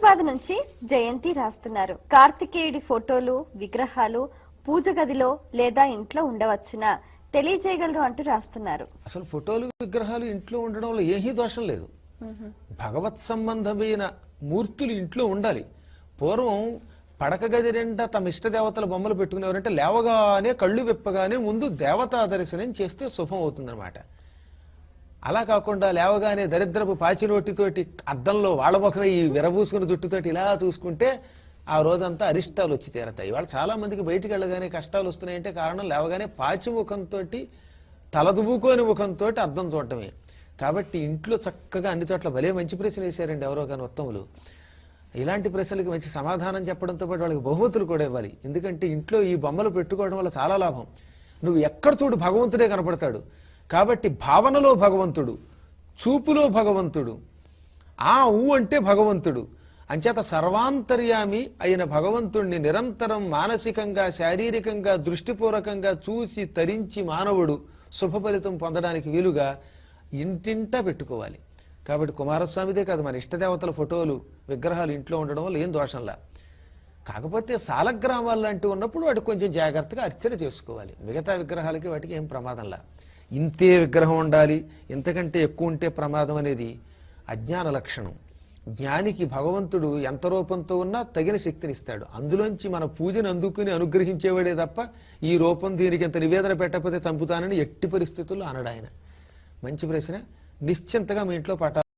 హైదరాబాద్ నుంచి జయంతి రాస్తున్నారు. కార్తికేయుడి ఫోటోలు విగ్రహాలు పూజ గదిలో లేదా ఇంట్లో ఉండవచ్చునా, తెలియజేయగలరు అంటూ రాస్తున్నారు. అసలు ఫోటోలు విగ్రహాలు ఇంట్లో ఉండడంలో ఏమీ దోషం లేదు. భగవత్ సంబంధమైన మూర్తులు ఇంట్లో ఉండాలి. పూర్వం పడక గది నిండా తమ ఇష్ట దేవతల బొమ్మలు పెట్టుకునేవారంటే లేవగానే కళ్ళు విప్పగానే ముందు దేవతా దర్శనం చేస్తే శుభం అవుతుందన్నమాట. అలా కాకుండా లేవగానే దరిద్రపు పాచినోటితోటి అద్దంలో వాళ్ళ ముఖమే ఈ విరబూసుకుని జుట్టుతోటి ఇలా చూసుకుంటే ఆ రోజంతా అరిష్టాలు వచ్చి తీరతాయి. ఇవాళ చాలా మందికి బయటికి వెళ్ళగానే కష్టాలు వస్తున్నాయంటే కారణం లేవగానే పాచి ముఖంతో తలదువ్వుకోని ముఖంతో అద్దం చూడటమే. కాబట్టి ఇంట్లో చక్కగా అన్ని చోట్ల భలే మంచి ప్రశ్న వేశారండి ఎవరో కానీ ఉత్తములు. ఇలాంటి ప్రశ్నలకి మంచి సమాధానం చెప్పడంతో పాటు వాళ్ళకి బహుమతులు కూడా ఇవ్వాలి. ఎందుకంటే ఇంట్లో ఈ బొమ్మలు పెట్టుకోవడం వల్ల చాలా లాభం. నువ్వు ఎక్కడ చూడు భగవంతుడే కనపడతాడు. కాబట్టి భావనలో భగవంతుడు, చూపులో భగవంతుడు, ఆ ఊ అంటే భగవంతుడు. అంచేత సర్వాంతర్యామి అయిన భగవంతుణ్ణి నిరంతరం మానసికంగా శారీరకంగా దృష్టిపూర్వకంగా చూసి తరించి మానవుడు శుభ ఫలితం పొందడానికి వీలుగా ఇంటింటా పెట్టుకోవాలి. కాబట్టి కుమారస్వామిదే కాదు మన ఇష్టదేవతల ఫోటోలు విగ్రహాలు ఇంట్లో ఉండడం వల్ల ఏం దోషంలా. కాకపోతే సాలగ్రామాలు లాంటివి ఉన్నప్పుడు వాటికి కొంచెం జాగ్రత్తగా అర్చన చేసుకోవాలి. మిగతా విగ్రహాలకి వాటికి ఏం ప్రమాదంలా. ఇంతే విగ్రహం ఉండాలి, ఇంతకంటే ఎక్కువ ఉంటే ప్రమాదం అనేది అజ్ఞాన లక్షణం. జ్ఞానికి భగవంతుడు ఎంత రూపంతో ఉన్నా తగిన శక్తిని ఇస్తాడు. అందులోంచి మన పూజను అందుకుని అనుగ్రహించేవాడే తప్ప ఈ రూపం దీనికి ఎంత నివేదన పెట్టకపోతే చంపుతానని ఎట్టి పరిస్థితుల్లో అనడాయన. మంచి ప్రశ్న. నిశ్చింతగా మీ ఇంట్లో పటాలు